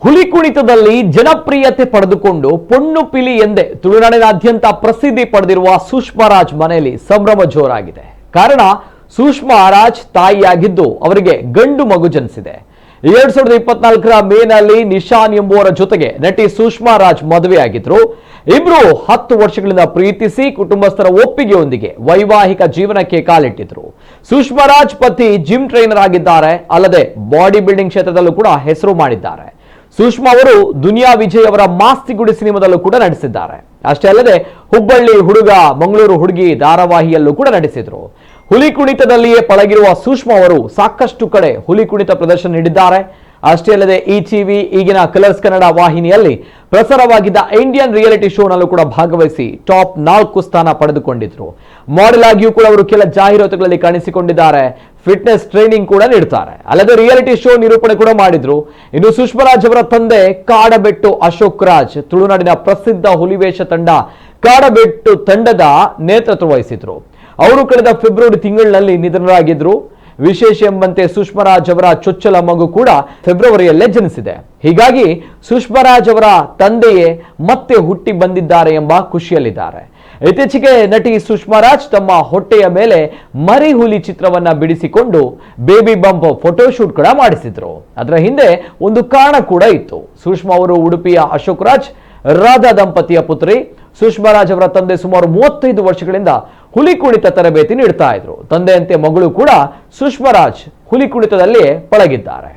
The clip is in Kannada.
ಹುಲಿ ಕುಣಿತದಲ್ಲಿ ಜನಪ್ರಿಯತೆ ಪಡೆದುಕೊಂಡು ಪೊಣ್ಣು ಪಿಲಿ ಎಂದೇ ತುಳುನಾಡಿನಾದ್ಯಂತ ಪ್ರಸಿದ್ಧಿ ಪಡೆದಿರುವ ಸುಷ್ಮಾ ರಾಜ್ ಮನೆಯಲ್ಲಿ ಸಂಭ್ರಮ ಜೋರಾಗಿದೆ. ಕಾರಣ ಸುಷ್ಮಾ ರಾಜ್ ತಾಯಿಯಾಗಿದ್ದು ಅವರಿಗೆ ಗಂಡು ಮಗು ಜನಿಸಿದೆ. 2024ರ ಮೇನಲ್ಲಿ ನಿಶಾನ್ ಎಂಬುವರ ಜೊತೆಗೆ ನಟಿ ಸುಷ್ಮಾ ರಾಜ್ ಮದುವೆಯಾಗಿದ್ರು. ಇಬ್ರು 10 ವರ್ಷಗಳಿಂದ ಪ್ರೀತಿಸಿ ಕುಟುಂಬಸ್ಥರ ಒಪ್ಪಿಗೆಯೊಂದಿಗೆ ವೈವಾಹಿಕ ಜೀವನಕ್ಕೆ ಕಾಲಿಟ್ಟಿದ್ರು. ಸುಷ್ಮಾ ರಾಜ್ ಪತಿ ಜಿಮ್ ಟ್ರೈನರ್ ಆಗಿದ್ದಾರೆ. ಅಲ್ಲದೆ ಬಾಡಿ ಬಿಲ್ಡಿಂಗ್ ಕ್ಷೇತ್ರದಲ್ಲೂ ಕೂಡ ಹೆಸರು ಮಾಡಿದ್ದಾರೆ. ಸುಷ್ಮಾ ಅವರು ದುನಿಯಾ ವಿಜಯ್ ಅವರ ಮಾಸ್ತಿಗುಡಿ ಸಿನಿಮಾದಲ್ಲೂ ಕೂಡ ನಟಿಸಿದ್ದಾರೆ. ಅಷ್ಟೇ ಅಲ್ಲದೆ ಹುಬ್ಬಳ್ಳಿ ಹುಡುಗ ಮಂಗಳೂರು ಹುಡುಗಿ ಧಾರಾವಾಹಿಯಲ್ಲೂ ಕೂಡ ನಟಿಸಿದ್ರು. ಹುಲಿ ಕುಣಿತದಲ್ಲಿಯೇ ಪಳಗಿರುವ ಸುಷ್ಮಾ ಅವರು ಸಾಕಷ್ಟು ಕಡೆ ಹುಲಿ ಕುಣಿತ ಪ್ರದರ್ಶನ ನೀಡಿದ್ದಾರೆ. ಅಷ್ಟೇ ಅಲ್ಲದೆ ಟಿವಿ ಈಗಿನ ಕಲರ್ಸ್ ಕನ್ನಡ ವಾಹಿನಿಯಲ್ಲಿ ಪ್ರಸಾರವಾಗಿದ್ದ ಇಂಡಿಯನ್ ರಿಯಾಲಿಟಿ ಶೋನಲ್ಲೂ ಕೂಡ ಭಾಗವಹಿಸಿ ಟಾಪ್ 4 ಸ್ಥಾನ ಪಡೆದುಕೊಂಡಿದ್ರು. ಮಾಡೆಲ್ ಆಗಿಯೂ ಕೂಡ ಅವರು ಕೆಲ ಜಾಹೀರಾತುಗಳಲ್ಲಿ ಕಾಣಿಸಿಕೊಂಡಿದ್ದಾರೆ. ಫಿಟ್ನೆಸ್ ಟ್ರೈನಿಂಗ್ ಕೂಡ ನೀಡುತ್ತಾರೆ. ಅಲ್ಲದೆ ರಿಯಾಲಿಟಿ ಶೋ ನಿರೂಪಣೆ ಕೂಡ ಮಾಡಿದ್ರು. ಇನ್ನು ಸುಷ್ಮಾ ರಾಜ್ ಅವರ ತಂದೆ ಕಾಡಬೆಟ್ಟು ಅಶೋಕ್ ರಾಜ್ ತುಳುನಾಡಿನ ಪ್ರಸಿದ್ಧ ಹುಲಿವೇಷ ತಂಡ ಕಾಡಬೆಟ್ಟು ತಂಡದ ನೇತೃತ್ವ ವಹಿಸಿದ್ರು. ಅವರು ಕಳೆದ ಫೆಬ್ರವರಿ ತಿಂಗಳಿನಲ್ಲಿ ನಿಧನರಾಗಿದ್ರು. ವಿಶೇಷ ಎಂಬಂತೆ ಸುಷ್ಮಾ ರಾಜ್ ಅವರ ಚೊಚ್ಚಲ ಮಗು ಕೂಡ ಫೆಬ್ರವರಿಯಲ್ಲೇ ಜನಿಸಿದೆ. ಹೀಗಾಗಿ ಸುಷ್ಮಾ ರಾಜ್ ಅವರ ತಂದೆಯೇ ಮತ್ತೆ ಹುಟ್ಟಿ ಬಂದಿದ್ದಾರೆ ಎಂಬ ಖುಷಿಯಲ್ಲಿದ್ದಾರೆ. ಇತ್ತೀಚೆಗೆ ನಟಿ ಸುಷ್ಮಾ ರಾಜ್ ತಮ್ಮ ಹೊಟ್ಟೆಯ ಮೇಲೆ ಮರಿ ಹುಲಿ ಚಿತ್ರವನ್ನ ಬಿಡಿಸಿಕೊಂಡು ಬೇಬಿ ಬಂಪ್ ಫೋಟೋಶೂಟ್ ಕೂಡ ಮಾಡಿಸಿದ್ರು. ಅದರ ಹಿಂದೆ ಒಂದು ಕಾರಣ ಕೂಡ ಇತ್ತು. ಸುಷ್ಮಾ ಅವರು ಉಡುಪಿಯ ಅಶೋಕ್ ರಾಜ್ ರಾಧಾ ದಂಪತಿಯ ಪುತ್ರಿ. ಸುಷ್ಮಾ ರಾಜ್ ಅವರ ತಂದೆ ಸುಮಾರು 35 ವರ್ಷಗಳಿಂದ ಹುಲಿ ಕುಣಿತ ತರಬೇತಿ ನೀಡ್ತಾ ಇದ್ರು. ತಂದೆಯಂತೆ ಮಗಳು ಕೂಡ ಸುಷ್ಮಾ ರಾಜ್ ಹುಲಿ ಕುಣಿತದಲ್ಲಿ ಪಳಗಿದ್ದಾರೆ.